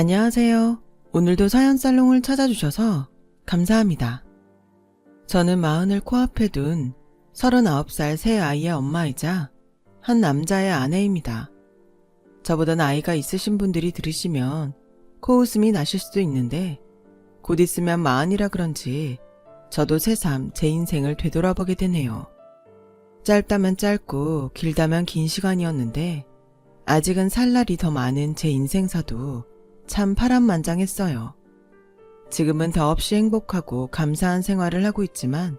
안녕하세요. 오늘도 사연살롱을 찾아주셔서 감사합니다. 저는 마흔을 코앞에 둔 39살 새 아이의 엄마이자 한 남자의 아내입니다. 저보다 나이가 있으신 분들이 들으시면 코웃음이 나실 수도 있는데 곧 있으면 마흔이라 그런지 저도 새삼 제 인생을 되돌아보게 되네요. 짧다면 짧고 길다면 긴 시간이었는데 아직은 살 날이 더 많은 제 인생사도 참 파란만장했어요. 지금은 더없이 행복하고 감사한 생활을 하고 있지만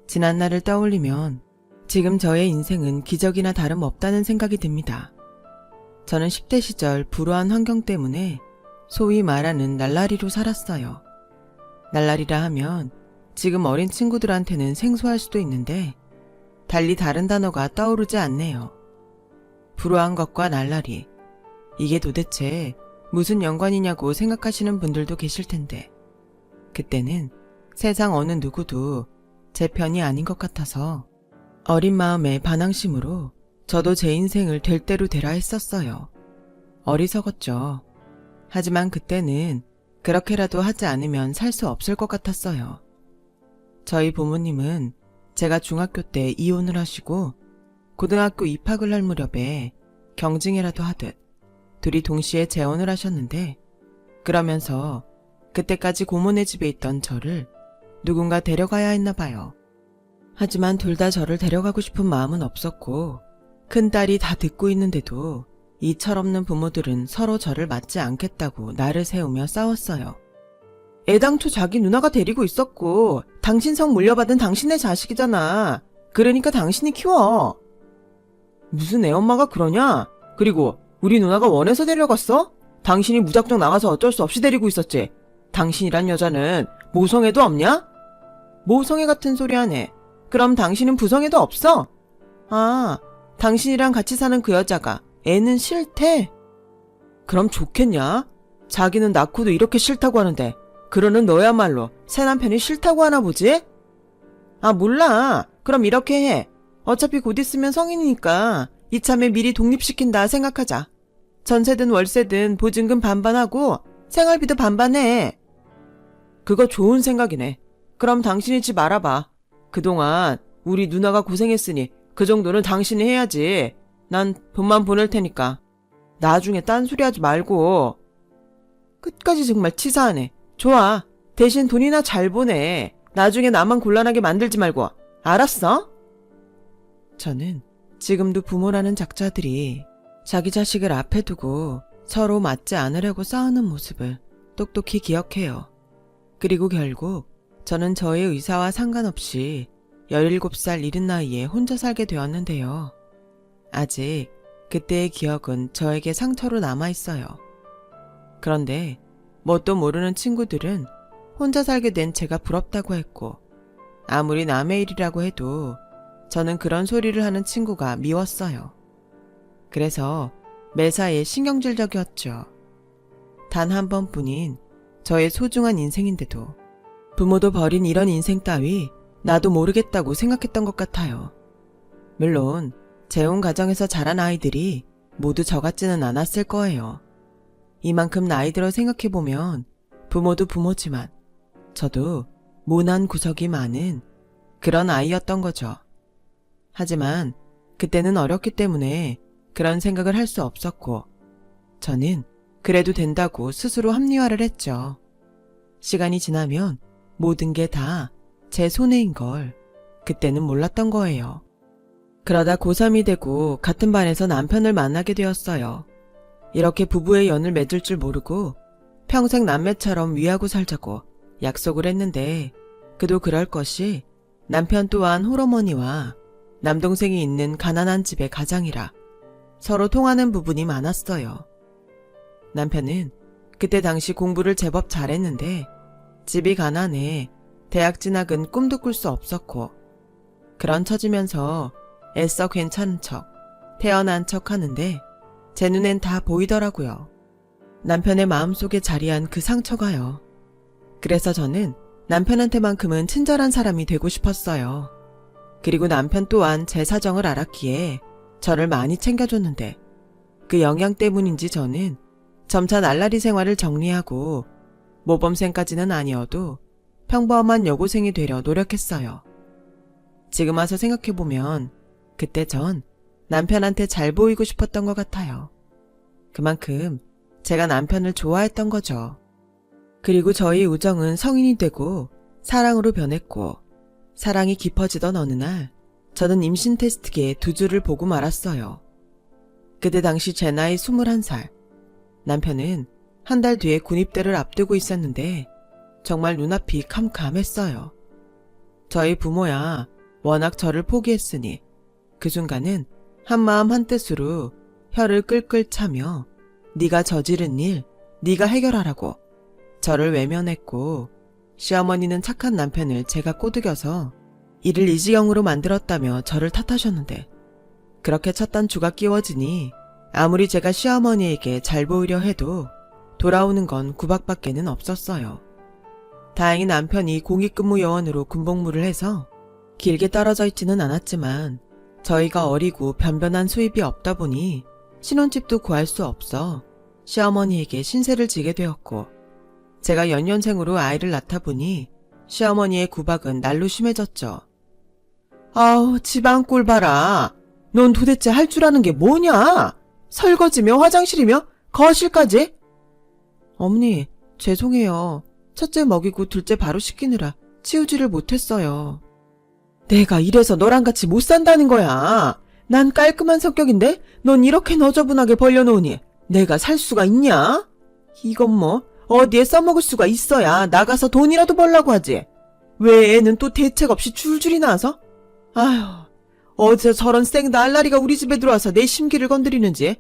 지난날을 떠올리면 지금 저의 인생은 기적이나 다름없다는 생각이 듭니다. 저는 10대 시절 불우한 환경 때문에 소위 말하는 날라리로 살았어요. 날라리라 하면 지금 어린 친구들한테는 생소할 수도 있는데 달리 다른 단어가 떠오르지 않네요. 불우한 것과 날라리, 이게 도대체 무슨 연관이냐고 생각하시는 분들도 계실 텐데 그때는 세상 어느 누구도 제 편이 아닌 것 같아서 어린 마음의 반항심으로 저도 제 인생을 될 대로 되라 했었어요. 어리석었죠. 하지만 그때는 그렇게라도 하지 않으면 살 수 없을 것 같았어요. 저희 부모님은 제가 중학교 때 이혼을 하시고 고등학교 입학을 할 무렵에 경징이라도 하듯 둘이 동시에 재혼을 하셨는데 그러면서 그때까지 고모네 집에 있던 저를 누군가 데려가야 했나 봐요. 하지만 둘 다 저를 데려가고 싶은 마음은 없었고 큰딸이 다 듣고 있는데도 이 철없는 부모들은 서로 저를 맞지 않겠다고 나를 세우며 싸웠어요. 애당초 자기 누나가 데리고 있었고 당신 성 물려받은 당신의 자식이잖아. 그러니까 당신이 키워. 무슨 애엄마가 그러냐? 그리고 우리 누나가 원해서 데려갔어? 당신이 무작정 나가서 어쩔 수 없이 데리고 있었지. 당신이란 여자는 모성애도 없냐? 모성애 같은 소리 하네. 그럼 당신은 부성애도 없어? 아, 당신이랑 같이 사는 그 여자가 애는 싫대? 그럼 좋겠냐? 자기는 낳고도 이렇게 싫다고 하는데 그러는 너야말로 새 남편이 싫다고 하나 보지? 아, 몰라. 그럼 이렇게 해. 어차피 곧 있으면 성인이니까 이참에 미리 독립시킨다 생각하자. 전세든 월세든 보증금 반반하고 생활비도 반반해. 그거 좋은 생각이네. 그럼 당신이 집 알아봐. 그동안 우리 누나가 고생했으니 그 정도는 당신이 해야지. 난 돈만 보낼 테니까. 나중에 딴소리 하지 말고. 끝까지 정말 치사하네. 좋아. 대신 돈이나 잘 보내. 나중에 나만 곤란하게 만들지 말고. 알았어? 저는 지금도 부모라는 작자들이 자기 자식을 앞에 두고 서로 맞지 않으려고 싸우는 모습을 똑똑히 기억해요. 그리고 결국 저는 저의 의사와 상관없이 17살 이른 나이에 혼자 살게 되었는데요. 아직 그때의 기억은 저에게 상처로 남아있어요. 그런데 뭣도 모르는 친구들은 혼자 살게 된 제가 부럽다고 했고 아무리 남의 일이라고 해도 저는 그런 소리를 하는 친구가 미웠어요. 그래서 매사에 신경질적이었죠. 단 한 번뿐인 저의 소중한 인생인데도 부모도 버린 이런 인생 따위 나도 모르겠다고 생각했던 것 같아요. 물론 재혼 가정에서 자란 아이들이 모두 저 같지는 않았을 거예요. 이만큼 나이 들어 생각해보면 부모도 부모지만 저도 모난 구석이 많은 그런 아이였던 거죠. 하지만 그때는 어렸기 때문에 그런 생각을 할 수 없었고 저는 그래도 된다고 스스로 합리화를 했죠. 시간이 지나면 모든 게 다 제 손해인 걸 그때는 몰랐던 거예요. 그러다 고3이 되고 같은 반에서 남편을 만나게 되었어요. 이렇게 부부의 연을 맺을 줄 모르고 평생 남매처럼 위하고 살자고 약속을 했는데 그도 그럴 것이 남편 또한 홀어머니와 남동생이 있는 가난한 집의 가장이라 서로 통하는 부분이 많았어요. 남편은 그때 당시 공부를 제법 잘했는데 집이 가난해 대학 진학은 꿈도 꿀 수 없었고 그런 처지면서 애써 괜찮은 척, 태어난 척 하는데 제 눈엔 다 보이더라고요. 남편의 마음속에 자리한 그 상처가요. 그래서 저는 남편한테만큼은 친절한 사람이 되고 싶었어요. 그리고 남편 또한 제 사정을 알았기에 저를 많이 챙겨줬는데 그 영향 때문인지 저는 점차 날라리 생활을 정리하고 모범생까지는 아니어도 평범한 여고생이 되려 노력했어요. 지금 와서 생각해보면 그때 전 남편한테 잘 보이고 싶었던 것 같아요. 그만큼 제가 남편을 좋아했던 거죠. 그리고 저희 우정은 성인이 되고 사랑으로 변했고, 사랑이 깊어지던 어느 날 저는 임신 테스트기에 두 줄을 보고 말았어요. 그때 당시 제 나이 21살. 남편은 한 달 뒤에 군입대를 앞두고 있었는데 정말 눈앞이 캄캄했어요. 저희 부모야 워낙 저를 포기했으니 그 순간은 한마음 한뜻으로 혀를 끌끌 차며 네가 저지른 일 네가 해결하라고 저를 외면했고, 시어머니는 착한 남편을 제가 꼬드겨서 이를 이 지경으로 만들었다며 저를 탓하셨는데, 그렇게 첫 단추가 끼워지니 아무리 제가 시어머니에게 잘 보이려 해도 돌아오는 건 구박밖에는 없었어요. 다행히 남편이 공익근무 요원으로 군복무를 해서 길게 떨어져 있지는 않았지만 저희가 어리고 변변한 수입이 없다 보니 신혼집도 구할 수 없어 시어머니에게 신세를 지게 되었고, 제가 연년생으로 아이를 낳다 보니 시어머니의 구박은 날로 심해졌죠. 아우, 집안 꼴 봐라. 넌 도대체 할 줄 아는 게 뭐냐? 설거지며 화장실이며 거실까지? 어머니, 죄송해요. 첫째 먹이고 둘째 바로 씻기느라 치우지를 못했어요. 내가 이래서 너랑 같이 못 산다는 거야. 난 깔끔한 성격인데 넌 이렇게 너저분하게 벌려놓으니 내가 살 수가 있냐? 이건 뭐 어디에 써먹을 수가 있어야 나가서 돈이라도 벌라고 하지. 왜 애는 또 대책 없이 줄줄이 나와서? 아휴, 어디서 저런 생 날라리가 우리 집에 들어와서 내 심기를 건드리는지.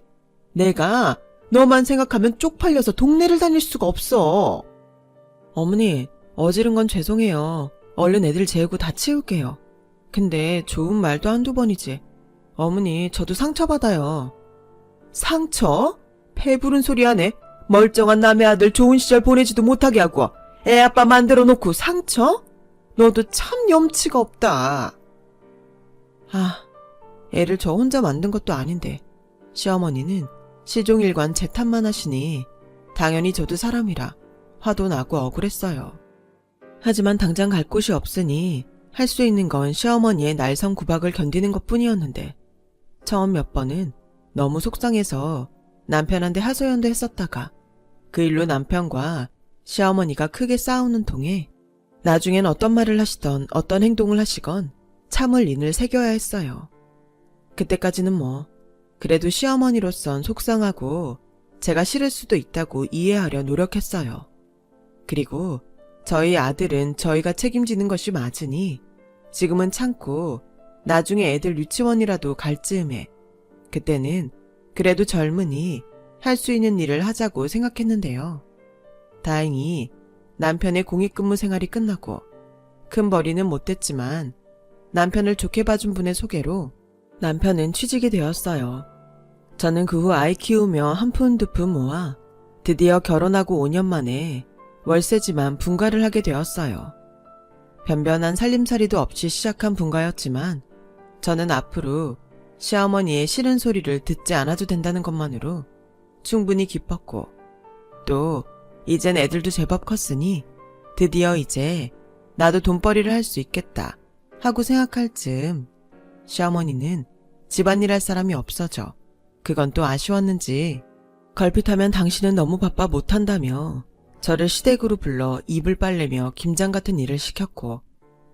내가 너만 생각하면 쪽팔려서 동네를 다닐 수가 없어. 어머니, 어지른 건 죄송해요. 얼른 애들 재우고 다 치울게요. 근데 좋은 말도 한두 번이지. 어머니, 저도 상처받아요. 상처? 배부른 소리 하네. 멀쩡한 남의 아들 좋은 시절 보내지도 못하게 하고 애 아빠 만들어 놓고 상처? 너도 참 염치가 없다. 아, 애를 저 혼자 만든 것도 아닌데 시어머니는 시종일관 제 탓만 하시니 당연히 저도 사람이라 화도 나고 억울했어요. 하지만 당장 갈 곳이 없으니 할 수 있는 건 시어머니의 날성 구박을 견디는 것뿐이었는데, 처음 몇 번은 너무 속상해서 남편한테 하소연도 했었다가 그 일로 남편과 시어머니가 크게 싸우는 통에 나중엔 어떤 말을 하시던 어떤 행동을 하시건 참을 인을 새겨야 했어요. 그때까지는 뭐 그래도 시어머니로선 속상하고 제가 싫을 수도 있다고 이해하려 노력했어요. 그리고 저희 아들은 저희가 책임지는 것이 맞으니 지금은 참고 나중에 애들 유치원이라도 갈 즈음에 그때는 그래도 젊으니 할 수 있는 일을 하자고 생각했는데요. 다행히 남편의 공익근무 생활이 끝나고 큰 벌이는 못 됐지만 남편을 좋게 봐준 분의 소개로 남편은 취직이 되었어요. 저는 그 후 아이 키우며 한 푼 두 푼 모아 드디어 결혼하고 5년 만에 월세지만 분가를 하게 되었어요. 변변한 살림살이도 없이 시작한 분가였지만 저는 앞으로 시어머니의 싫은 소리를 듣지 않아도 된다는 것만으로 충분히 기뻤고, 또 이젠 애들도 제법 컸으니 드디어 이제 나도 돈벌이를 할 수 있겠다 하고 생각할 즈음 시어머니는 집안일 할 사람이 없어져 그건 또 아쉬웠는지 걸핏하면 당신은 너무 바빠 못한다며 저를 시댁으로 불러 이불 빨래며 김장 같은 일을 시켰고,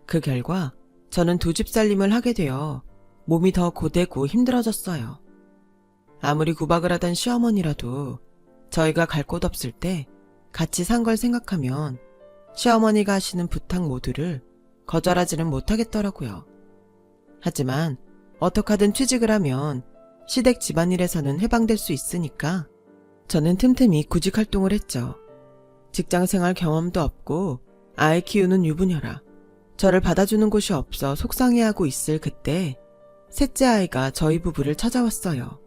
그 결과 저는 두 집 살림을 하게 되어 몸이 더 고되고 힘들어졌어요. 아무리 구박을 하던 시어머니라도 저희가 갈 곳 없을 때 같이 산 걸 생각하면 시어머니가 하시는 부탁 모두를 거절하지는 못하겠더라고요. 하지만 어떡하든 취직을 하면 시댁 집안일에서는 해방될 수 있으니까 저는 틈틈이 구직 활동을 했죠. 직장생활 경험도 없고 아이 키우는 유부녀라 저를 받아주는 곳이 없어 속상해하고 있을 그때 셋째 아이가 저희 부부를 찾아왔어요.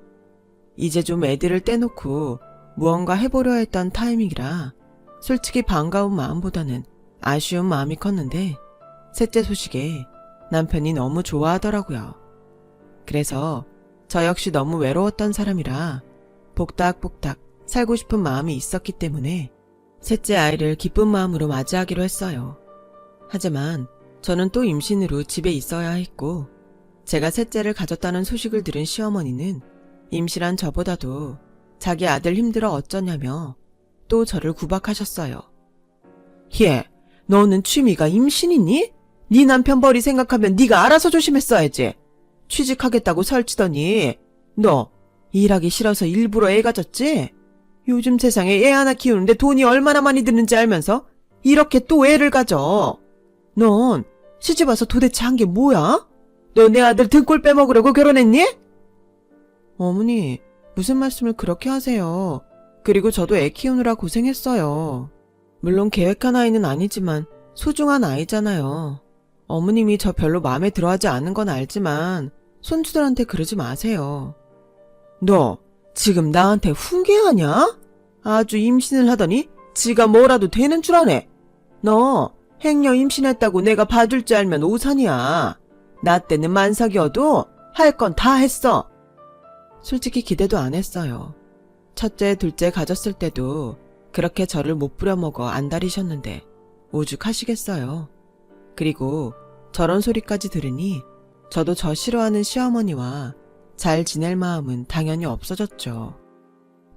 이제 좀 애들을 떼놓고 무언가 해보려 했던 타이밍이라 솔직히 반가운 마음보다는 아쉬운 마음이 컸는데 셋째 소식에 남편이 너무 좋아하더라고요. 그래서 저 역시 너무 외로웠던 사람이라 복닥복닥 살고 싶은 마음이 있었기 때문에 셋째 아이를 기쁜 마음으로 맞이하기로 했어요. 하지만 저는 또 임신으로 집에 있어야 했고, 제가 셋째를 가졌다는 소식을 들은 시어머니는 임신한 저보다도 자기 아들 힘들어 어쩌냐며 또 저를 구박하셨어요. 얘, 너는 취미가 임신이니? 네 남편 벌이 생각하면 네가 알아서 조심했어야지. 취직하겠다고 설치더니 너 일하기 싫어서 일부러 애 가졌지? 요즘 세상에 애 하나 키우는데 돈이 얼마나 많이 드는지 알면서 이렇게 또 애를 가져. 넌 시집와서 도대체 한 게 뭐야? 너 내 아들 등골 빼먹으려고 결혼했니? 어머니, 무슨 말씀을 그렇게 하세요. 그리고 저도 애 키우느라 고생했어요. 물론 계획한 아이는 아니지만 소중한 아이잖아요. 어머님이 저 별로 마음에 들어하지 않은 건 알지만 손주들한테 그러지 마세요. 너 지금 나한테 훈계하냐? 아주 임신을 하더니 지가 뭐라도 되는 줄 아네. 너 행여 임신했다고 내가 봐줄 줄 알면 오산이야. 나 때는 만삭이어도 할 건 다 했어. 솔직히 기대도 안 했어요. 첫째, 둘째 가졌을 때도 그렇게 저를 못 부려먹어 안달이셨는데 오죽하시겠어요. 그리고 저런 소리까지 들으니 저도 저 싫어하는 시어머니와 잘 지낼 마음은 당연히 없어졌죠.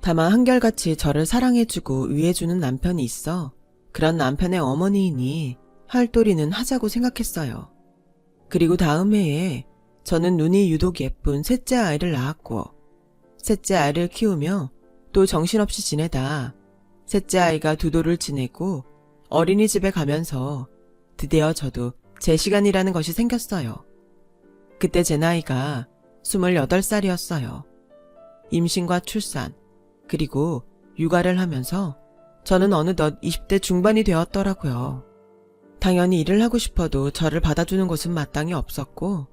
다만 한결같이 저를 사랑해주고 위해주는 남편이 있어 그런 남편의 어머니이니 할 도리는 하자고 생각했어요. 그리고 다음 해에 저는 눈이 유독 예쁜 셋째 아이를 낳았고, 셋째 아이를 키우며 또 정신없이 지내다 셋째 아이가 2돌을 지내고 어린이집에 가면서 드디어 저도 제 시간이라는 것이 생겼어요. 그때 제 나이가 28살이었어요. 임신과 출산, 그리고 육아를 하면서 저는 어느덧 20대 중반이 되었더라고요. 당연히 일을 하고 싶어도 저를 받아주는 곳은 마땅히 없었고,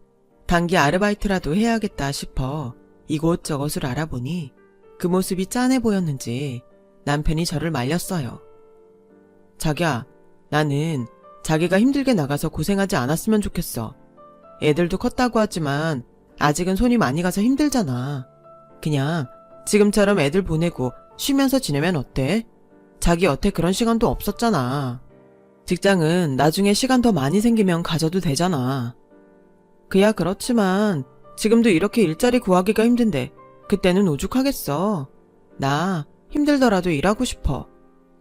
단기 아르바이트라도 해야겠다 싶어 이곳저곳을 알아보니 그 모습이 짠해 보였는지 남편이 저를 말렸어요. 자기야, 나는 자기가 힘들게 나가서 고생하지 않았으면 좋겠어. 애들도 컸다고 하지만 아직은 손이 많이 가서 힘들잖아. 그냥 지금처럼 애들 보내고 쉬면서 지내면 어때? 자기 여태 그런 시간도 없었잖아. 직장은 나중에 시간 더 많이 생기면 가져도 되잖아. 그야 그렇지만 지금도 이렇게 일자리 구하기가 힘든데 그때는 오죽하겠어. 나 힘들더라도 일하고 싶어.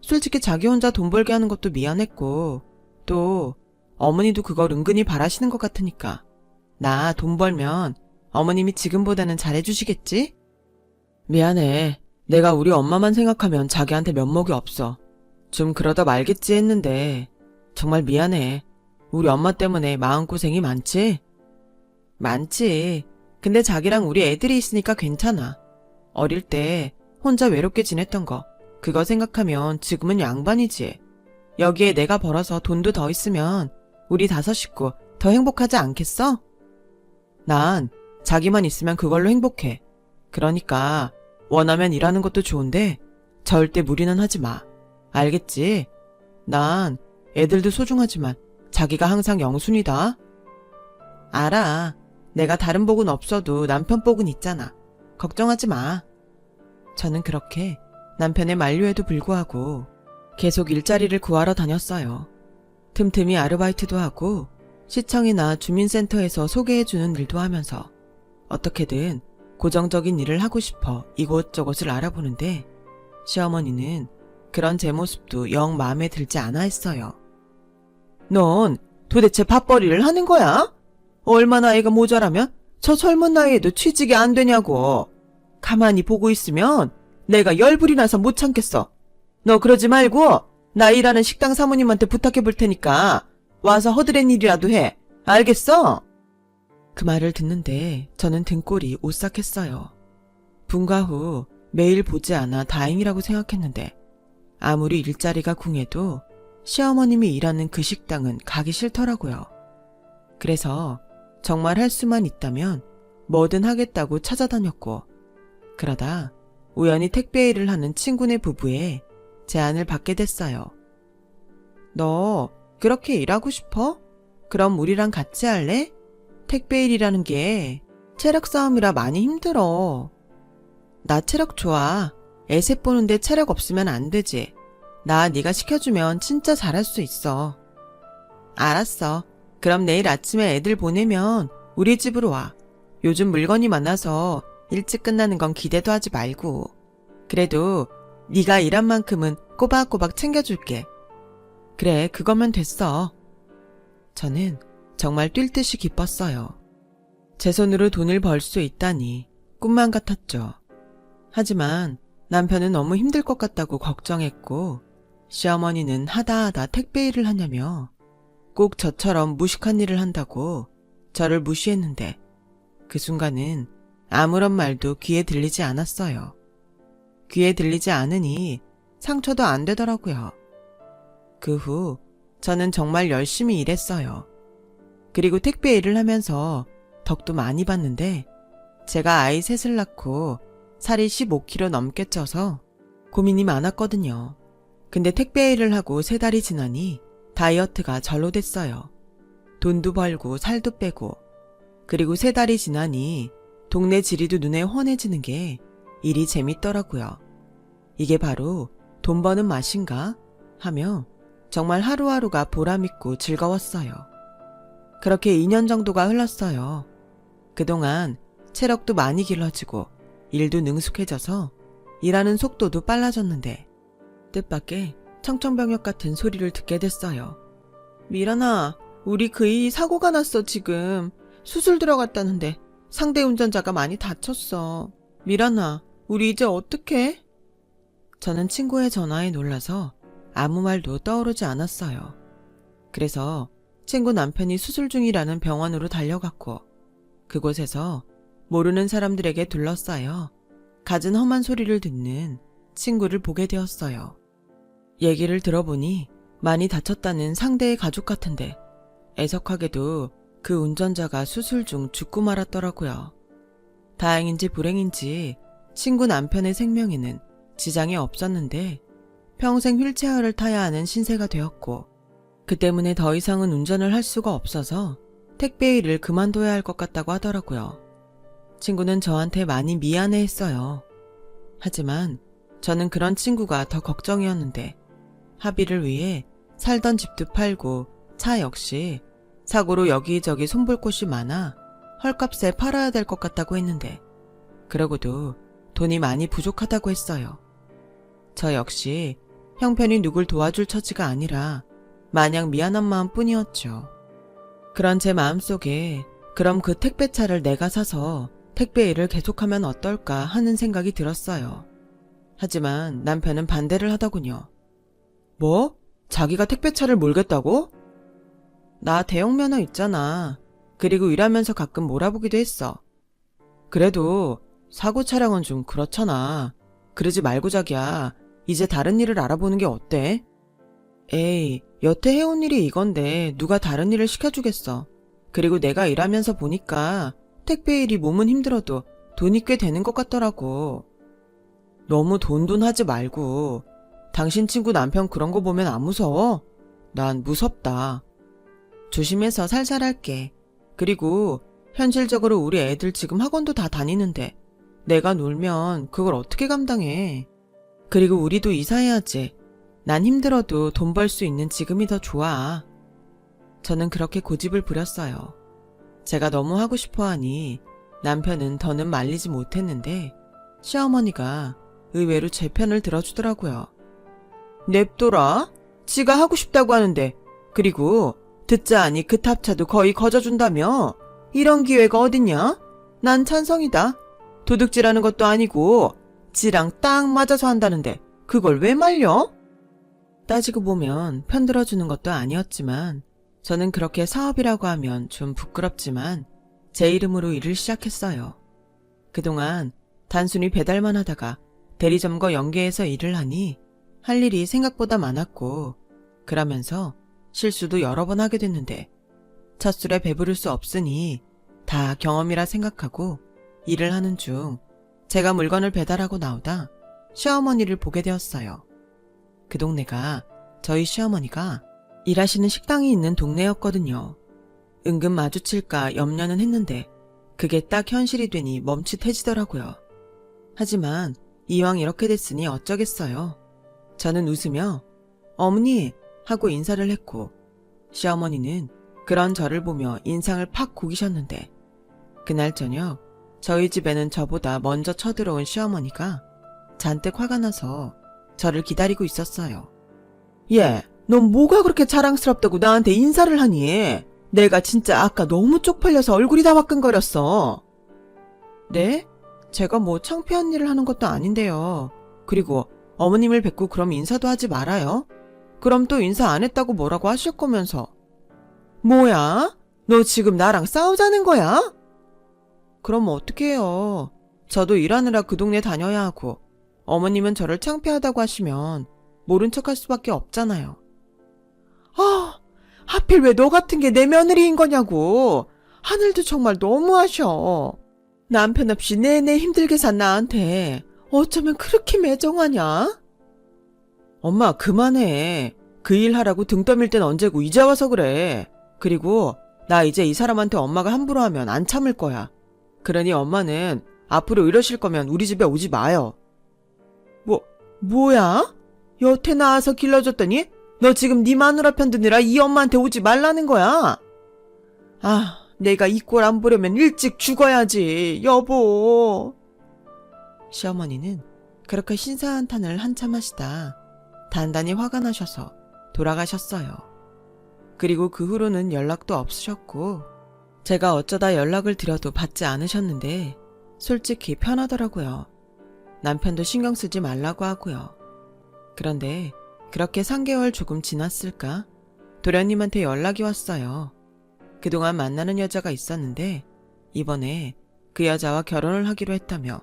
솔직히 자기 혼자 돈 벌게 하는 것도 미안했고, 또 어머니도 그걸 은근히 바라시는 것 같으니까 나 돈 벌면 어머님이 지금보다는 잘해주시겠지? 미안해. 내가 우리 엄마만 생각하면 자기한테 면목이 없어. 좀 그러다 말겠지 했는데 정말 미안해. 우리 엄마 때문에 마음고생이 많지? 많지. 근데 자기랑 우리 애들이 있으니까 괜찮아. 어릴 때 혼자 외롭게 지냈던 거 그거 생각하면 지금은 양반이지. 여기에 내가 벌어서 돈도 더 있으면 우리 5 식구 더 행복하지 않겠어? 난 자기만 있으면 그걸로 행복해. 그러니까 원하면 일하는 것도 좋은데 절대 무리는 하지 마. 알겠지? 난 애들도 소중하지만 자기가 항상 영순이다. 알아. 내가 다른 복은 없어도 남편 복은 있잖아. 걱정하지 마. 저는 그렇게 남편의 만류에도 불구하고 계속 일자리를 구하러 다녔어요. 틈틈이 아르바이트도 하고 시청이나 주민센터에서 소개해주는 일도 하면서 어떻게든 고정적인 일을 하고 싶어 이곳저곳을 알아보는데 시어머니는 그런 제 모습도 영 마음에 들지 않아 했어요. 넌 도대체 밥벌이를 하는 거야? 얼마나 애가 모자라면 저 젊은 나이에도 취직이 안 되냐고. 가만히 보고 있으면 내가 열불이 나서 못 참겠어. 너 그러지 말고 나 일하는 식당 사모님한테 부탁해 볼 테니까 와서 허드렛 일이라도 해. 알겠어? 그 말을 듣는데 저는 등골이 오싹했어요. 분가 후 매일 보지 않아 다행이라고 생각했는데 아무리 일자리가 궁해도 시어머님이 일하는 그 식당은 가기 싫더라고요. 그래서 정말 할 수만 있다면 뭐든 하겠다고 찾아다녔고, 그러다 우연히 택배 일을 하는 친구네 부부에 제안을 받게 됐어요. 너 그렇게 일하고 싶어? 그럼 우리랑 같이 할래? 택배 일이라는 게 체력 싸움이라 많이 힘들어. 나 체력 좋아. 애새 보는데 체력 없으면 안 되지. 나 네가 시켜주면 진짜 잘할 수 있어. 알았어. 그럼 내일 아침에 애들 보내면 우리 집으로 와. 요즘 물건이 많아서 일찍 끝나는 건 기대도 하지 말고. 그래도 네가 일한 만큼은 꼬박꼬박 챙겨줄게. 그래, 그거면 됐어. 저는 정말 뛸 듯이 기뻤어요. 제 손으로 돈을 벌 수 있다니 꿈만 같았죠. 하지만 남편은 너무 힘들 것 같다고 걱정했고, 시어머니는 하다 택배 일을 하냐며 꼭 저처럼 무식한 일을 한다고 저를 무시했는데, 그 순간은 아무런 말도 귀에 들리지 않았어요. 귀에 들리지 않으니 상처도 안 되더라고요. 그 후 저는 정말 열심히 일했어요. 그리고 택배 일을 하면서 덕도 많이 봤는데, 제가 아이 셋을 낳고 살이 15kg 넘게 쪄서 고민이 많았거든요. 근데 택배 일을 하고 3달이 지나니 다이어트가 절로 됐어요. 돈도 벌고 살도 빼고, 그리고 3달이 지나니 동네 지리도 눈에 훤해지는 게 일이 재밌더라고요. 이게 바로 돈 버는 맛인가 하며 정말 하루하루가 보람있고 즐거웠어요. 그렇게 2년 정도가 흘렀어요. 그동안 체력도 많이 길러지고 일도 능숙해져서 일하는 속도도 빨라졌는데, 뜻밖의 청천벽력 같은 소리를 듣게 됐어요. 미란아, 우리 그이 사고가 났어 지금. 수술 들어갔다는데 상대 운전자가 많이 다쳤어. 미란아, 우리 이제 어떡해? 저는 친구의 전화에 놀라서 아무 말도 떠오르지 않았어요. 그래서 친구 남편이 수술 중이라는 병원으로 달려갔고, 그곳에서 모르는 사람들에게 둘러싸여 갖은 험한 소리를 듣는 친구를 보게 되었어요. 얘기를 들어보니 많이 다쳤다는 상대의 가족 같은데, 애석하게도 그 운전자가 수술 중 죽고 말았더라고요. 다행인지 불행인지 친구 남편의 생명에는 지장이 없었는데, 평생 휠체어를 타야 하는 신세가 되었고, 그 때문에 더 이상은 운전을 할 수가 없어서 택배 일을 그만둬야 할 것 같다고 하더라고요. 친구는 저한테 많이 미안해했어요. 하지만 저는 그런 친구가 더 걱정이었는데, 합의를 위해 살던 집도 팔고 차 역시 사고로 여기저기 손볼 곳이 많아 헐값에 팔아야 될 것 같다고 했는데, 그러고도 돈이 많이 부족하다고 했어요. 저 역시 형편이 누굴 도와줄 처지가 아니라 마냥 미안한 마음뿐이었죠. 그런 제 마음속에 그럼 그 택배차를 내가 사서 택배 일을 계속하면 어떨까 하는 생각이 들었어요. 하지만 남편은 반대를 하더군요. 뭐? 자기가 택배차를 몰겠다고? 나 대형 면허 있잖아. 그리고 일하면서 가끔 몰아보기도 했어. 그래도 사고 차량은 좀 그렇잖아. 그러지 말고 자기야, 이제 다른 일을 알아보는 게 어때? 에이, 여태 해온 일이 이건데 누가 다른 일을 시켜주겠어. 그리고 내가 일하면서 보니까 택배 일이 몸은 힘들어도 돈이 꽤 되는 것 같더라고. 너무 돈 하지 말고. 당신 친구 남편 그런 거 보면 안 무서워? 난 무섭다. 조심해서 살살 할게. 그리고 현실적으로 우리 애들 지금 학원도 다 다니는데 내가 놀면 그걸 어떻게 감당해. 그리고 우리도 이사해야지. 난 힘들어도 돈 벌 수 있는 지금이 더 좋아. 저는 그렇게 고집을 부렸어요. 제가 너무 하고 싶어 하니 남편은 더는 말리지 못했는데, 시어머니가 의외로 제 편을 들어주더라고요. 냅둬라. 지가 하고 싶다고 하는데, 그리고 듣자 하니 그 탑차도 거의 거저준다며. 이런 기회가 어딨냐? 난 찬성이다. 도둑질하는 것도 아니고 지랑 딱 맞아서 한다는데 그걸 왜 말려? 따지고 보면 편들어주는 것도 아니었지만, 저는 그렇게 사업이라고 하면 좀 부끄럽지만 제 이름으로 일을 시작했어요. 그동안 단순히 배달만 하다가 대리점과 연계해서 일을 하니 할 일이 생각보다 많았고, 그러면서 실수도 여러 번 하게 됐는데 첫 술에 배부를 수 없으니 다 경험이라 생각하고 일을 하는 중 제가 물건을 배달하고 나오다 시어머니를 보게 되었어요. 그 동네가 저희 시어머니가 일하시는 식당이 있는 동네였거든요. 은근 마주칠까 염려는 했는데 그게 딱 현실이 되니 멈칫해지더라고요. 하지만 이왕 이렇게 됐으니 어쩌겠어요. 저는 웃으며 어머니 하고 인사를 했고 시어머니는 그런 저를 보며 인상을 팍 구기셨는데 그날 저녁 저희 집에는 저보다 먼저 쳐들어온 시어머니가 잔뜩 화가 나서 저를 기다리고 있었어요. 얘, 넌 뭐가 그렇게 자랑스럽다고 나한테 인사를 하니? 내가 진짜 아까 너무 쪽팔려서 얼굴이 다 화끈거렸어. 네? 제가 뭐 창피한 일을 하는 것도 아닌데요. 그리고 어머님을 뵙고 그럼 인사도 하지 말아요. 그럼 또 인사 안 했다고 뭐라고 하실 거면서. 뭐야? 너 지금 나랑 싸우자는 거야? 그럼 어떡해요. 저도 일하느라 그 동네 다녀야 하고 어머님은 저를 창피하다고 하시면 모른 척할 수밖에 없잖아요. 아, 하필 왜 너 같은 게 내 며느리인 거냐고. 하늘도 정말 너무하셔. 남편 없이 내내 힘들게 산 나한테 어쩌면 그렇게 매정하냐? 엄마 그만해. 그 일 하라고 등 떠밀 땐 언제고 이제 와서 그래. 그리고 나 이제 이 사람한테 엄마가 함부로 하면 안 참을 거야. 그러니 엄마는 앞으로 이러실 거면 우리 집에 오지 마요. 뭐야? 여태 나와서 길러줬더니 너 지금 네 마누라 편드느라 이 엄마한테 오지 말라는 거야? 아, 내가 이 꼴 안 보려면 일찍 죽어야지, 여보. 시어머니는 그렇게 신사한탄을 한참 하시다 단단히 화가 나셔서 돌아가셨어요. 그리고 그 후로는 연락도 없으셨고 제가 어쩌다 연락을 드려도 받지 않으셨는데 솔직히 편하더라고요. 남편도 신경 쓰지 말라고 하고요. 그런데 그렇게 3개월 조금 지났을까? 도련님한테 연락이 왔어요. 그동안 만나는 여자가 있었는데 이번에 그 여자와 결혼을 하기로 했다며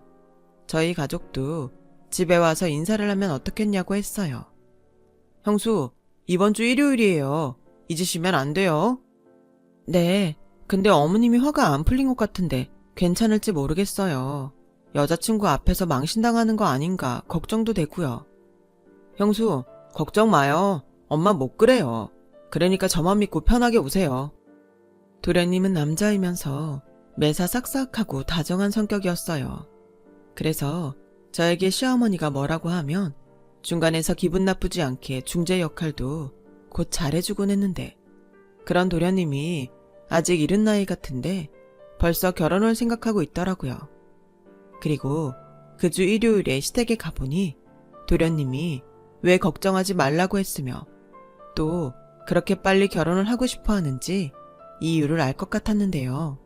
저희 가족도 집에 와서 인사를 하면 어떻겠냐고 했어요. 형수, 이번 주 일요일이에요. 잊으시면 안 돼요. 네, 근데 어머님이 화가 안 풀린 것 같은데 괜찮을지 모르겠어요. 여자친구 앞에서 망신당하는 거 아닌가 걱정도 되고요. 형수, 걱정 마요. 엄마 못 그래요. 그러니까 저만 믿고 편하게 오세요. 도련님은 남자이면서 매사 싹싹하고 다정한 성격이었어요. 그래서 저에게 시어머니가 뭐라고 하면 중간에서 기분 나쁘지 않게 중재 역할도 곧 잘해주곤 했는데 그런 도련님이 아직 이른 나이 같은데 벌써 결혼을 생각하고 있더라고요. 그리고 그 주 일요일에 시댁에 가보니 도련님이 왜 걱정하지 말라고 했으며 또 그렇게 빨리 결혼을 하고 싶어 하는지 이유를 알 것 같았는데요.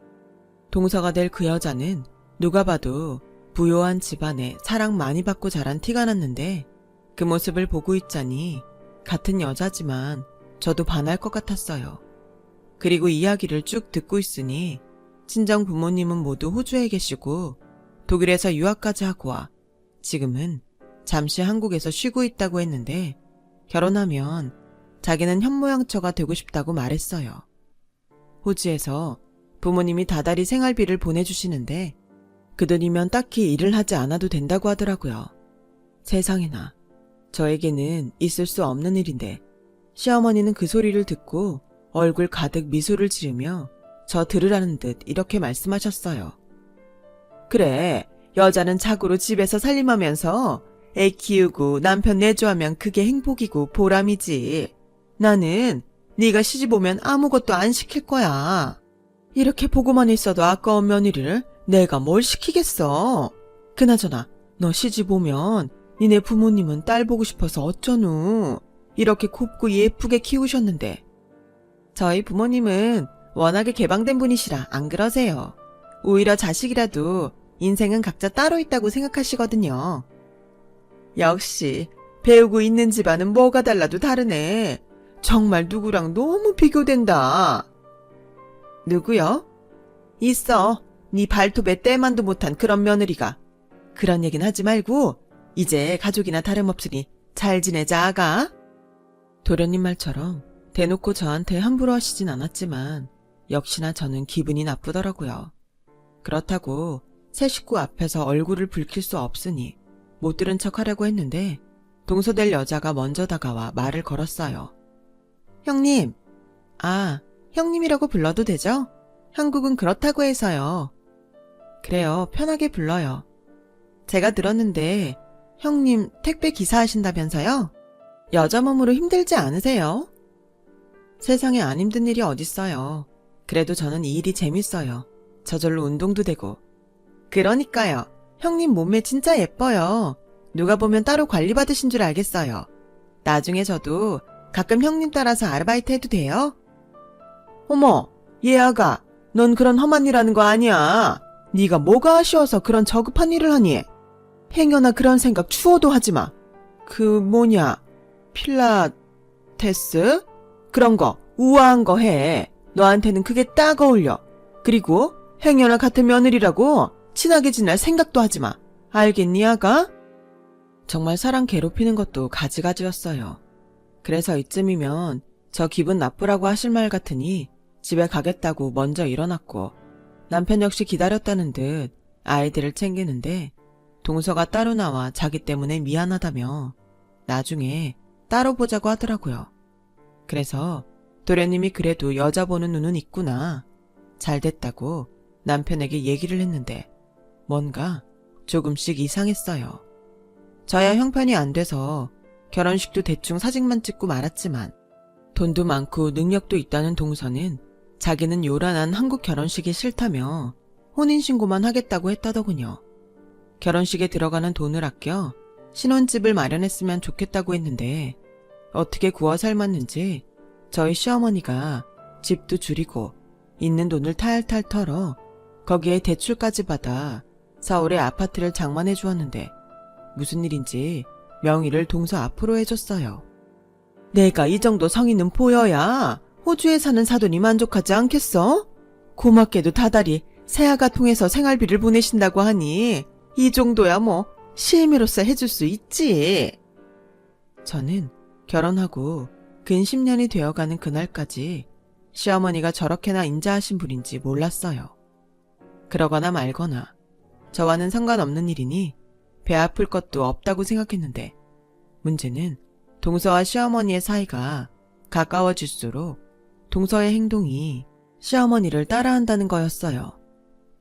동서가 될 그 여자는 누가 봐도 부요한 집안에 사랑 많이 받고 자란 티가 났는데 그 모습을 보고 있자니 같은 여자지만 저도 반할 것 같았어요. 그리고 이야기를 쭉 듣고 있으니 친정 부모님은 모두 호주에 계시고 독일에서 유학까지 하고 와 지금은 잠시 한국에서 쉬고 있다고 했는데 결혼하면 자기는 현모양처가 되고 싶다고 말했어요. 호주에서 부모님이 다달이 생활비를 보내주시는데 그 돈이면 딱히 일을 하지 않아도 된다고 하더라고요. 세상에나, 저에게는 있을 수 없는 일인데 시어머니는 그 소리를 듣고 얼굴 가득 미소를 지으며 저 들으라는 듯 이렇게 말씀하셨어요. 그래, 여자는 자고로 집에서 살림하면서 애 키우고 남편 내조하면 그게 행복이고 보람이지. 나는 네가 시집 오면 아무것도 안 시킬 거야. 이렇게 보고만 있어도 아까운 며느리를 내가 뭘 시키겠어. 그나저나 너 시집 오면 니네 부모님은 딸 보고 싶어서 어쩌누. 이렇게 곱고 예쁘게 키우셨는데. 저희 부모님은 워낙에 개방된 분이시라 안 그러세요. 오히려 자식이라도 인생은 각자 따로 있다고 생각하시거든요. 역시 배우고 있는 집안은 뭐가 달라도 다르네. 정말 누구랑 너무 비교된다. 누구요? 있어. 네 발톱에 때만도 못한 그런 며느리가. 그런 얘긴 하지 말고 이제 가족이나 다름없으니 잘 지내자 아가. 도련님 말처럼 대놓고 저한테 함부로 하시진 않았지만 역시나 저는 기분이 나쁘더라고요. 그렇다고 새 식구 앞에서 얼굴을 붉힐 수 없으니 못 들은 척 하려고 했는데 동서될 여자가 먼저 다가와 말을 걸었어요. 형님. 아, 형님이라고 불러도 되죠? 한국은 그렇다고 해서요. 그래요, 편하게 불러요. 제가 들었는데 형님 택배 기사 하신다면서요? 여자 몸으로 힘들지 않으세요? 세상에 안 힘든 일이 어딨어요. 그래도 저는 이 일이 재밌어요. 저절로 운동도 되고. 그러니까요. 형님 몸매 진짜 예뻐요. 누가 보면 따로 관리받으신 줄 알겠어요. 나중에 저도 가끔 형님 따라서 아르바이트 해도 돼요? 어머, 얘아가, 넌 그런 험한 일 하는 거 아니야. 네가 뭐가 아쉬워서 그런 저급한 일을 하니? 행여나 그런 생각 추워도 하지 마. 필라테스? 그런 거, 우아한 거 해. 너한테는 그게 딱 어울려. 그리고 행여나 같은 며느리라고 친하게 지낼 생각도 하지 마. 알겠니, 아가? 정말 사람 괴롭히는 것도 가지가지였어요. 그래서 이쯤이면 저 기분 나쁘라고 하실 말 같으니 집에 가겠다고 먼저 일어났고, 남편 역시 기다렸다는 듯 아이들을 챙기는데 동서가 따로 나와 자기 때문에 미안하다며 나중에 따로 보자고 하더라고요. 그래서 도련님이 그래도 여자 보는 눈은 있구나. 잘 됐다고 남편에게 얘기를 했는데 뭔가 조금씩 이상했어요. 저야 형편이 안 돼서 결혼식도 대충 사진만 찍고 말았지만 돈도 많고 능력도 있다는 동서는 자기는 요란한 한국 결혼식이 싫다며 혼인신고만 하겠다고 했다더군요. 결혼식에 들어가는 돈을 아껴 신혼집을 마련했으면 좋겠다고 했는데 어떻게 구워 삶았는지 저희 시어머니가 집도 줄이고 있는 돈을 탈탈 털어 거기에 대출까지 받아 서울에 아파트를 장만해 주었는데 무슨 일인지 명의를 동서 앞으로 해줬어요. 내가 이 정도 성의는 보여야 호주에 사는 사돈이 만족하지 않겠어? 고맙게도 다달이 새아가 통해서 생활비를 보내신다고 하니 이 정도야 뭐 시애미로서 해줄 수 있지. 저는 결혼하고 근 10년이 되어가는 그날까지 시어머니가 저렇게나 인자하신 분인지 몰랐어요. 그러거나 말거나 저와는 상관없는 일이니 배 아플 것도 없다고 생각했는데 문제는 동서와 시어머니의 사이가 가까워질수록 동서의 행동이 시어머니를 따라한다는 거였어요.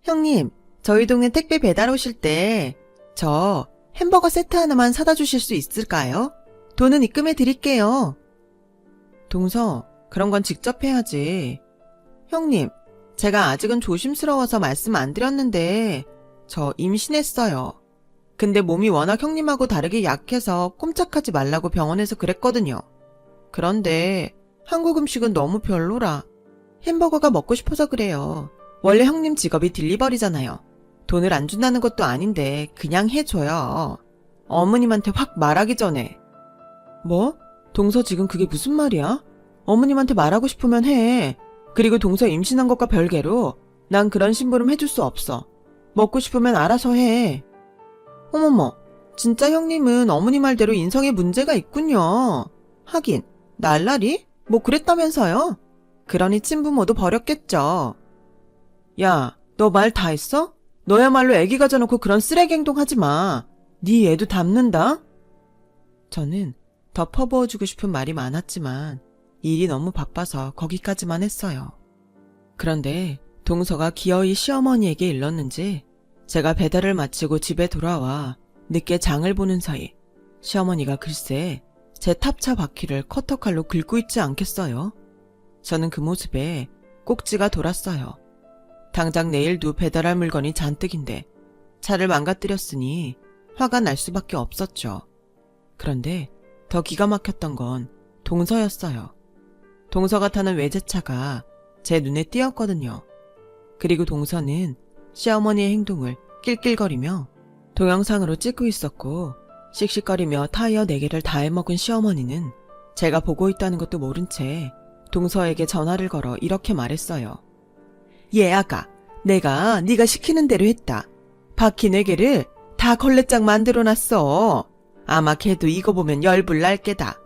형님, 저희 동네 택배 배달 오실 때 저 햄버거 세트 하나만 사다 주실 수 있을까요? 돈은 입금해 드릴게요. 동서, 그런 건 직접 해야지. 형님, 제가 아직은 조심스러워서 말씀 안 드렸는데 저 임신했어요. 근데 몸이 워낙 형님하고 다르게 약해서 꼼짝하지 말라고 병원에서 그랬거든요. 그런데 한국 음식은 너무 별로라. 햄버거가 먹고 싶어서 그래요. 원래 형님 직업이 딜리버리잖아요. 돈을 안 준다는 것도 아닌데 그냥 해줘요. 어머님한테 확 말하기 전에. 뭐? 동서 지금 그게 무슨 말이야? 어머님한테 말하고 싶으면 해. 그리고 동서 임신한 것과 별개로 난 그런 심부름 해줄 수 없어. 먹고 싶으면 알아서 해. 어머머, 진짜 형님은 어머니 말대로 인성에 문제가 있군요. 하긴 날라리? 뭐 그랬다면서요? 그러니 친부모도 버렸겠죠. 야, 너 말 다 했어? 너야말로 애기 가져놓고 그런 쓰레기 행동 하지 마. 네 애도 닮는다? 저는 덮어부어주고 싶은 말이 많았지만 일이 너무 바빠서 거기까지만 했어요. 그런데 동서가 기어이 시어머니에게 일렀는지 제가 배달을 마치고 집에 돌아와 늦게 장을 보는 사이 시어머니가 글쎄 제 탑차 바퀴를 커터칼로 긁고 있지 않겠어요? 저는 그 모습에 꼭지가 돌았어요. 당장 내일도 배달할 물건이 잔뜩인데 차를 망가뜨렸으니 화가 날 수밖에 없었죠. 그런데 더 기가 막혔던 건 동서였어요. 동서가 타는 외제차가 제 눈에 띄었거든요. 그리고 동서는 시어머니의 행동을 낄낄거리며 동영상으로 찍고 있었고 씩씩거리며 타이어 4개를 다 해먹은 시어머니는 제가 보고 있다는 것도 모른 채 동서에게 전화를 걸어 이렇게 말했어요. 얘 아가, 내가 네가 시키는 대로 했다. 바퀴 4개를 다 걸레짝 만들어놨어. 아마 걔도 이거 보면 열불 날 게다.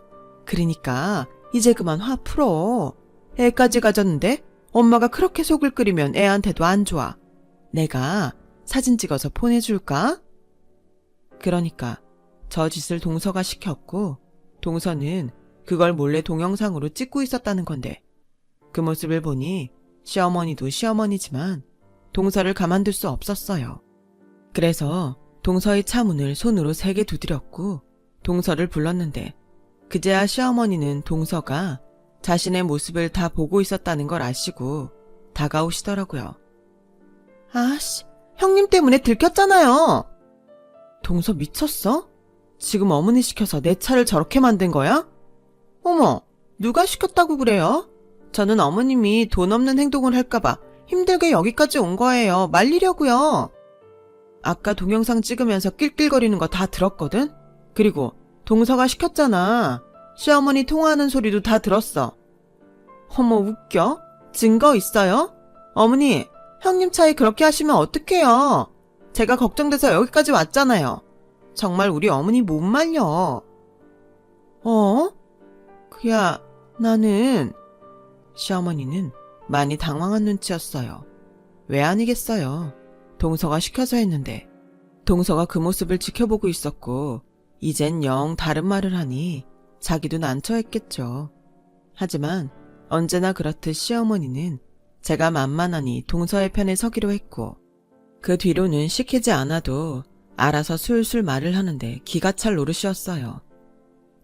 그러니까 이제 그만 화 풀어. 애까지 가졌는데 엄마가 그렇게 속을 끓이면 애한테도 안 좋아. 내가 사진 찍어서 보내줄까? 그러니까 저 짓을 동서가 시켰고 동서는 그걸 몰래 동영상으로 찍고 있었다는 건데 그 모습을 보니 시어머니도 시어머니지만 동서를 가만둘 수 없었어요. 그래서 동서의 차 문을 손으로 세게 두드렸고 동서를 불렀는데 그제야 시어머니는 동서가 자신의 모습을 다 보고 있었다는 걸 아시고 다가오시더라고요. 아씨, 형님 때문에 들켰잖아요. 동서 미쳤어? 지금 어머니 시켜서 내 차를 저렇게 만든 거야? 어머, 누가 시켰다고 그래요? 저는 어머님이 돈 없는 행동을 할까봐 힘들게 여기까지 온 거예요. 말리려고요. 아까 동영상 찍으면서 낄낄거리는 거 다 들었거든? 그리고 동서가 시켰잖아. 시어머니 통화하는 소리도 다 들었어. 어머, 웃겨? 증거 있어요? 어머니, 형님 차에 그렇게 하시면 어떡해요? 제가 걱정돼서 여기까지 왔잖아요. 정말 우리 어머니 못 말려. 그야, 나는... 시어머니는 많이 당황한 눈치였어요. 왜 아니겠어요. 동서가 시켜서 했는데. 동서가 그 모습을 지켜보고 있었고 이젠 영 다른 말을 하니 자기도 난처했겠죠. 하지만 언제나 그렇듯 시어머니는 제가 만만하니 동서의 편에 서기로 했고 그 뒤로는 시키지 않아도 알아서 술술 말을 하는데 기가 찰 노릇이었어요.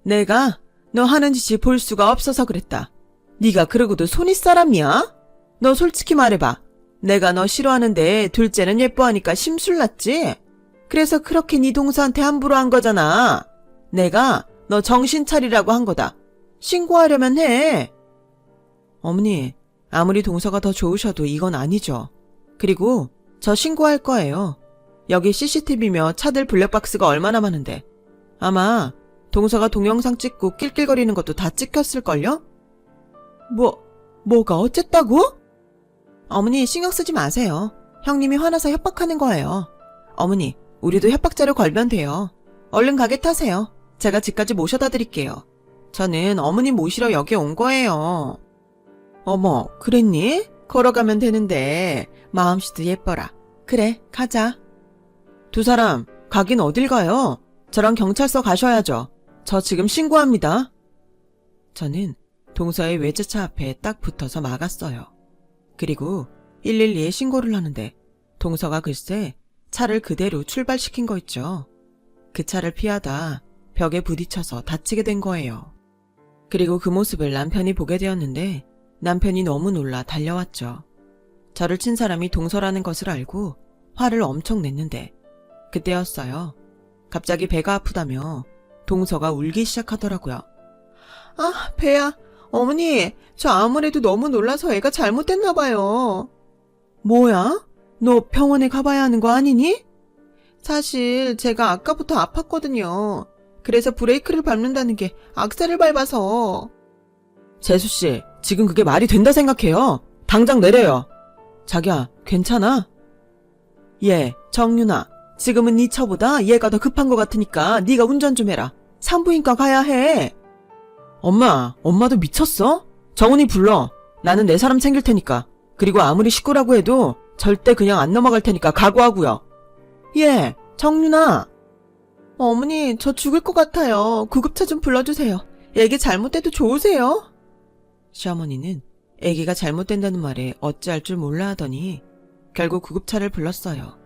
내가 너 하는 짓이 볼 수가 없어서 그랬다. 네가 그러고도 손윗 사람이야? 너 솔직히 말해봐. 내가 너 싫어하는데 둘째는 예뻐하니까 심술났지? 그래서 그렇게 네 동서한테 함부로 한 거잖아. 내가 너 정신 차리라고 한 거다. 신고하려면 해. 어머니, 아무리 동서가 더 좋으셔도 이건 아니죠. 그리고 저 신고할 거예요. 여기 CCTV며 차들 블랙박스가 얼마나 많은데. 아마 동서가 동영상 찍고 낄낄거리는 것도 다 찍혔을걸요? 뭐가 어쨌다고? 어머니 신경 쓰지 마세요. 형님이 화나서 협박하는 거예요. 어머니, 우리도 협박자료 걸면 돼요. 얼른 가게 타세요. 제가 집까지 모셔다 드릴게요. 저는 어머니 모시러 여기 온 거예요. 어머, 그랬니? 걸어가면 되는데 마음씨도 예뻐라. 그래, 가자. 두 사람 가긴 어딜 가요? 저랑 경찰서 가셔야죠. 저 지금 신고합니다. 저는 동서의 외제차 앞에 딱 붙어서 막았어요. 그리고 112에 신고를 하는데 동서가 글쎄 차를 그대로 출발시킨 거 있죠. 그 차를 피하다 벽에 부딪혀서 다치게 된 거예요. 그리고 그 모습을 남편이 보게 되었는데 남편이 너무 놀라 달려왔죠. 저를 친 사람이 동서라는 것을 알고 화를 엄청 냈는데 그때였어요. 갑자기 배가 아프다며 동서가 울기 시작하더라고요. 아, 배야. 어머니, 저 아무래도 너무 놀라서 애가 잘못됐나 봐요. 뭐야? 너 병원에 가봐야 하는 거 아니니? 사실 제가 아까부터 아팠거든요. 그래서 브레이크를 밟는다는 게 악셀을 밟아서. 재수씨, 지금 그게 말이 된다 생각해요. 당장 내려요. 자기야, 괜찮아? 예, 정윤아. 지금은 네 처보다 얘가 더 급한 것 같으니까 네가 운전 좀 해라. 산부인과 가야 해. 엄마도 미쳤어? 정훈이 불러. 나는 내 사람 챙길 테니까. 그리고 아무리 식구라고 해도 절대 그냥 안 넘어갈 테니까 각오하고요. 예, 정윤아. 어머니, 저 죽을 것 같아요. 구급차 좀 불러주세요. 애기 잘못돼도 좋으세요? 시어머니는 애기가 잘못된다는 말에 어찌할 줄 몰라 하더니 결국 구급차를 불렀어요.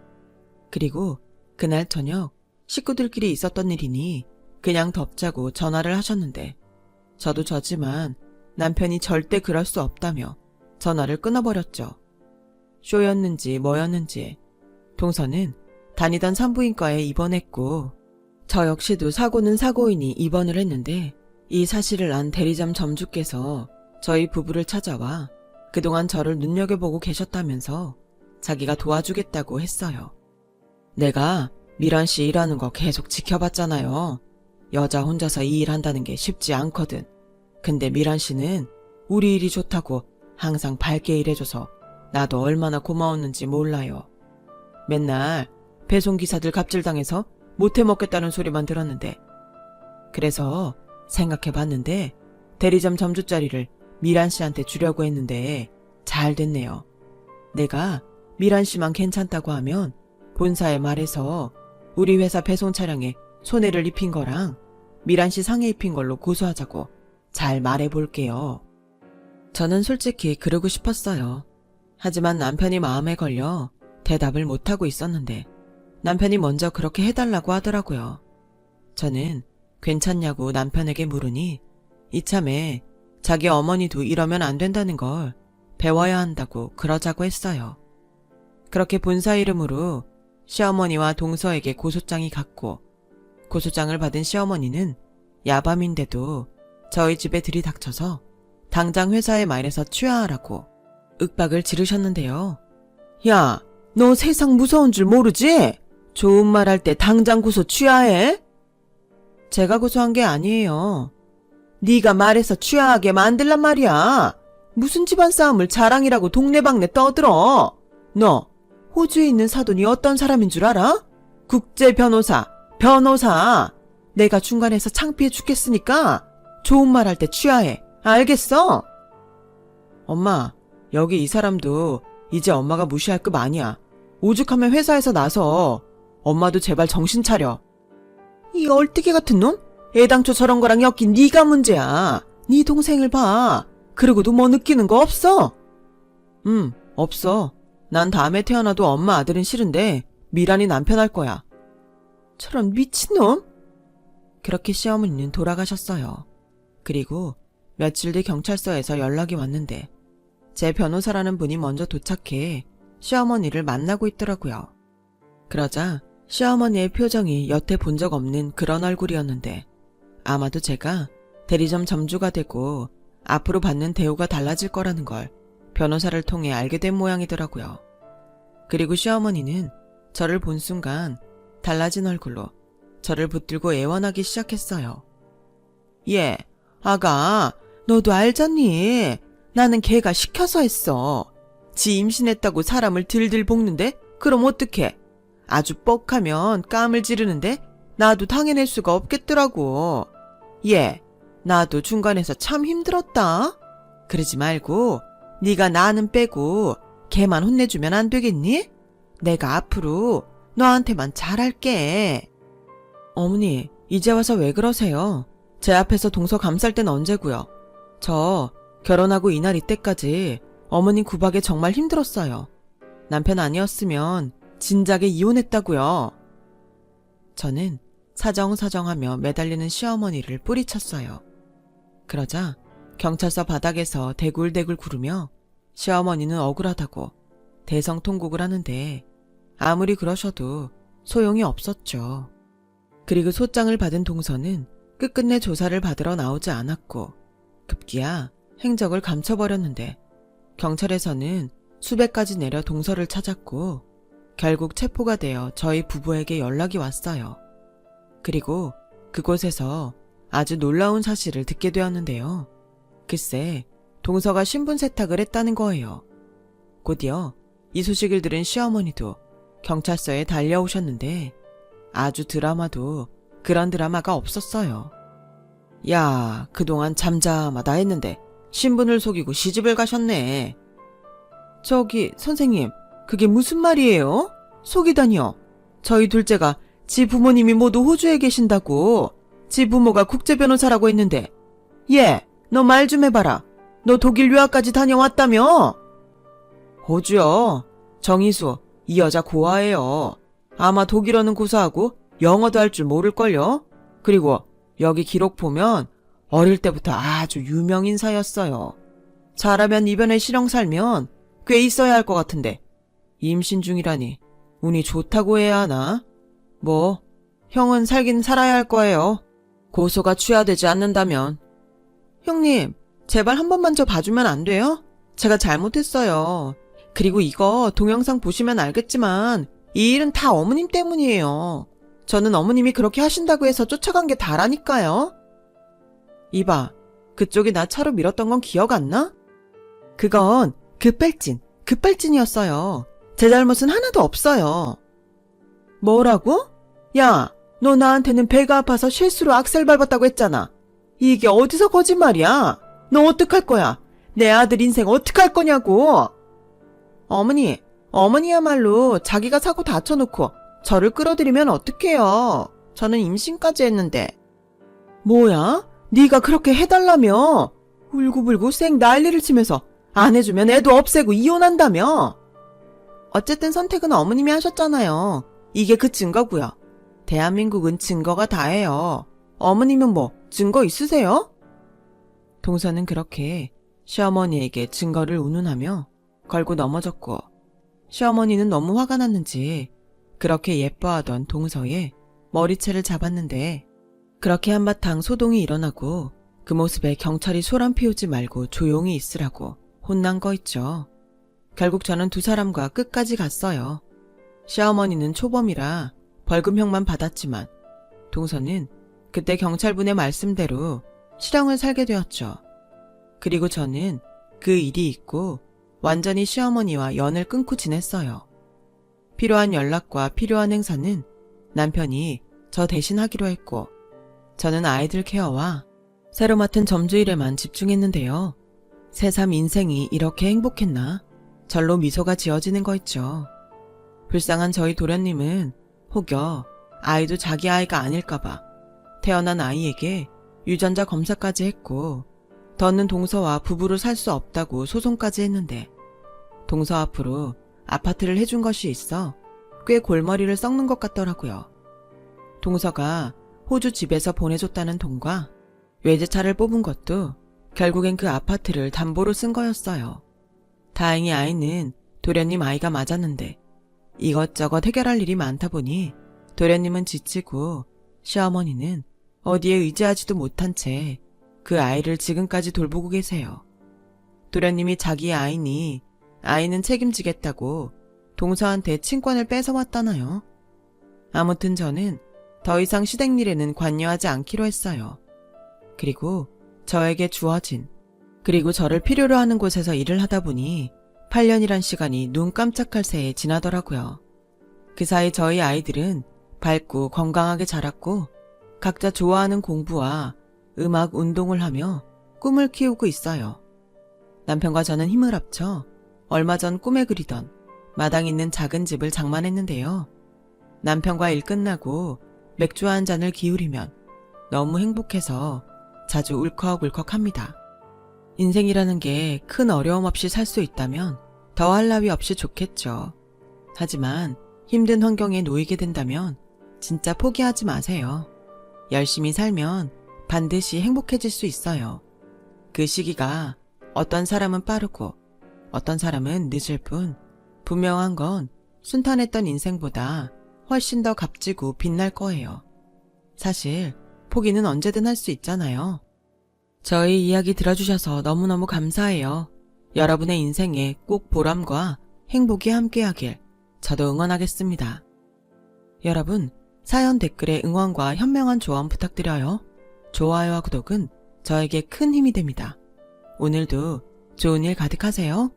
그리고 그날 저녁 식구들끼리 있었던 일이니 그냥 덮자고 전화를 하셨는데 저도 저지만 남편이 절대 그럴 수 없다며 전화를 끊어버렸죠. 쇼였는지 뭐였는지 동서는 다니던 산부인과에 입원했고 저 역시도 사고는 사고이니 입원을 했는데 이 사실을 안 대리점 점주께서 저희 부부를 찾아와 그동안 저를 눈여겨보고 계셨다면서 자기가 도와주겠다고 했어요. 내가 미란 씨 일하는 거 계속 지켜봤잖아요. 여자 혼자서 이 일 한다는 게 쉽지 않거든. 근데 미란 씨는 우리 일이 좋다고 항상 밝게 일해줘서 나도 얼마나 고마웠는지 몰라요. 맨날 배송기사들 갑질당해서 못해 먹겠다는 소리만 들었는데 그래서 생각해봤는데 대리점 점주 자리를 미란 씨한테 주려고 했는데 잘 됐네요. 내가 미란 씨만 괜찮다고 하면 본사에 말해서 우리 회사 배송 차량에 손해를 입힌 거랑 미란 씨 상해 입힌 걸로 고소하자고 잘 말해볼게요. 저는 솔직히 그러고 싶었어요. 하지만 남편이 마음에 걸려 대답을 못하고 있었는데 남편이 먼저 그렇게 해달라고 하더라고요. 저는 괜찮냐고 남편에게 물으니 이참에 자기 어머니도 이러면 안 된다는 걸 배워야 한다고 그러자고 했어요. 그렇게 본사 이름으로 시어머니와 동서에게 고소장이 갔고, 고소장을 받은 시어머니는 야밤인데도 저희 집에 들이닥쳐서 당장 회사에 말해서 취하하라고 윽박을 지르셨는데요. 야, 너 세상 무서운 줄 모르지? 좋은 말 할 때 당장 고소 취하해? 제가 고소한 게 아니에요. 네가 말해서 취하하게 만들란 말이야. 무슨 집안 싸움을 자랑이라고 동네방네 떠들어. 너 호주에 있는 사돈이 어떤 사람인 줄 알아? 국제 변호사. 내가 중간에서 창피해 죽겠으니까 좋은 말 할 때 취하해. 알겠어? 엄마, 여기 이 사람도 이제 엄마가 무시할 급 아니야. 오죽하면 회사에서 나서. 엄마도 제발 정신 차려. 이 얼뜨개 같은 놈? 애당초 저런 거랑 엮인 네가 문제야. 네 동생을 봐. 그러고도 뭐 느끼는 거 없어? 없어. 난 다음에 태어나도 엄마 아들은 싫은데 미란이 남편 할 거야. 저런 미친놈? 그렇게 시어머니는 돌아가셨어요. 그리고 며칠 뒤 경찰서에서 연락이 왔는데 제 변호사라는 분이 먼저 도착해 시어머니를 만나고 있더라고요. 그러자 시어머니의 표정이 여태 본 적 없는 그런 얼굴이었는데 아마도 제가 대리점 점주가 되고 앞으로 받는 대우가 달라질 거라는 걸 변호사를 통해 알게 된 모양이더라고요. 그리고 시어머니는 저를 본 순간 달라진 얼굴로 저를 붙들고 애원하기 시작했어요. 예, 아가, 너도 알잖니? 나는 걔가 시켜서 했어. 지 임신했다고 사람을 들들 볶는데 그럼 어떡해? 아주 뻑하면 깜을 지르는데 나도 당해낼 수가 없겠더라고. 예, 나도 중간에서 참 힘들었다. 그러지 말고 네가 나는 빼고 걔만 혼내주면 안 되겠니? 내가 앞으로 너한테만 잘할게. 어머니, 이제 와서 왜 그러세요? 제 앞에서 동서 감쌀 땐 언제고요? 저 결혼하고 이날 이때까지 어머님 구박에 정말 힘들었어요. 남편 아니었으면 진작에 이혼했다고요. 저는 사정사정하며 매달리는 시어머니를 뿌리쳤어요. 그러자 경찰서 바닥에서 대굴대굴 구르며 시어머니는 억울하다고 대성통곡을 하는데 아무리 그러셔도 소용이 없었죠. 그리고 소장을 받은 동서는 끝끝내 조사를 받으러 나오지 않았고 급기야 행적을 감춰버렸는데 경찰에서는 수배까지 내려 동서를 찾았고 결국 체포가 되어 저희 부부에게 연락이 왔어요. 그리고 그곳에서 아주 놀라운 사실을 듣게 되었는데요. 글쎄, 동서가 신분 세탁을 했다는 거예요. 곧이어 이 소식을 들은 시어머니도 경찰서에 달려오셨는데 아주 드라마도 그런 드라마가 없었어요. 야, 그동안 잠잠하다 했는데 신분을 속이고 시집을 가셨네. 저기 선생님, 그게 무슨 말이에요? 속이다니요. 저희 둘째가 지 부모님이 모두 호주에 계신다고. 지 부모가 국제 변호사라고 했는데. 얘, 너 말 좀 해봐라. 너 독일 유학까지 다녀왔다며? 호주요. 정희수, 이 여자 고아예요. 아마 독일어는 고사하고 영어도 할 줄 모를걸요. 그리고 여기 기록 보면 어릴 때부터 아주 유명 인사였어요. 잘하면 이변에 실형 살면 꽤 있어야 할 것 같은데 임신 중이라니 운이 좋다고 해야 하나? 뭐 형은 살긴 살아야 할 거예요. 고소가 취하되지 않는다면. 형님, 제발 한 번만 저 봐주면 안 돼요? 제가 잘못했어요. 그리고 이거 동영상 보시면 알겠지만 이 일은 다 어머님 때문이에요. 저는 어머님이 그렇게 하신다고 해서 쫓아간 게 다라니까요. 이봐, 그쪽이 나 차로 밀었던 건 기억 안 나? 그건 급발진이었어요. 제 잘못은 하나도 없어요. 뭐라고? 야, 너 나한테는 배가 아파서 실수로 악셀 밟았다고 했잖아. 이게 어디서 거짓말이야? 너 어떡할 거야? 내 아들 인생 어떡할 거냐고. 어머니야말로 자기가 사고 다쳐놓고 저를 끌어들이면 어떡해요. 저는 임신까지 했는데. 뭐야? 네가 그렇게 해달라며? 울고불고 쌩 난리를 치면서 안 해주면 애도 없애고 이혼한다며? 어쨌든 선택은 어머님이 하셨잖아요. 이게 그 증거고요. 대한민국은 증거가 다예요. 어머님은 뭐 증거 있으세요? 동서는 그렇게 시어머니에게 증거를 운운하며 걸고 넘어졌고, 시어머니는 너무 화가 났는지 그렇게 예뻐하던 동서의 머리채를 잡았는데, 그렇게 한바탕 소동이 일어나고 그 모습에 경찰이 소란 피우지 말고 조용히 있으라고 혼난 거 있죠. 결국 저는 두 사람과 끝까지 갔어요. 시어머니는 초범이라 벌금형만 받았지만 동서는 그때 경찰분의 말씀대로 실형을 살게 되었죠. 그리고 저는 그 일이 있고 완전히 시어머니와 연을 끊고 지냈어요. 필요한 연락과 필요한 행사는 남편이 저 대신 하기로 했고, 저는 아이들 케어와 새로 맡은 점주일에만 집중했는데요. 새삼 인생이 이렇게 행복했나? 절로 미소가 지어지는 거 있죠. 불쌍한 저희 도련님은 혹여 아이도 자기 아이가 아닐까봐 태어난 아이에게 유전자 검사까지 했고, 더는 동서와 부부로 살 수 없다고 소송까지 했는데, 동서 앞으로 아파트를 해준 것이 있어 꽤 골머리를 썩는 것 같더라고요. 동서가 호주 집에서 보내줬다는 돈과 외제차를 뽑은 것도 결국엔 그 아파트를 담보로 쓴 거였어요. 다행히 아이는 도련님 아이가 맞았는데, 이것저것 해결할 일이 많다 보니 도련님은 지치고 시어머니는 어디에 의지하지도 못한 채 그 아이를 지금까지 돌보고 계세요. 도련님이 자기의 아이니 아이는 책임지겠다고 동서한테 친권을 뺏어왔다나요? 아무튼 저는 더 이상 시댁일에는 관여하지 않기로 했어요. 그리고 저에게 주어진, 그리고 저를 필요로 하는 곳에서 일을 하다 보니 8년이란 시간이 눈 깜짝할 새에 지나더라고요. 그 사이 저희 아이들은 밝고 건강하게 자랐고 각자 좋아하는 공부와 음악, 운동을 하며 꿈을 키우고 있어요. 남편과 저는 힘을 합쳐 얼마 전 꿈에 그리던 마당 있는 작은 집을 장만했는데요. 남편과 일 끝나고 맥주 한 잔을 기울이면 너무 행복해서 자주 울컥울컥합니다. 인생이라는 게 큰 어려움 없이 살 수 있다면 더할 나위 없이 좋겠죠. 하지만 힘든 환경에 놓이게 된다면 진짜 포기하지 마세요. 열심히 살면 반드시 행복해질 수 있어요. 그 시기가 어떤 사람은 빠르고 어떤 사람은 늦을 뿐, 분명한 건 순탄했던 인생보다 훨씬 더 값지고 빛날 거예요. 사실 포기는 언제든 할 수 있잖아요. 저희 이야기 들어주셔서 너무너무 감사해요. 여러분의 인생에 꼭 보람과 행복이 함께하길 저도 응원하겠습니다. 여러분, 사연 댓글에 응원과 현명한 조언 부탁드려요. 좋아요와 구독은 저에게 큰 힘이 됩니다. 오늘도 좋은 일 가득하세요.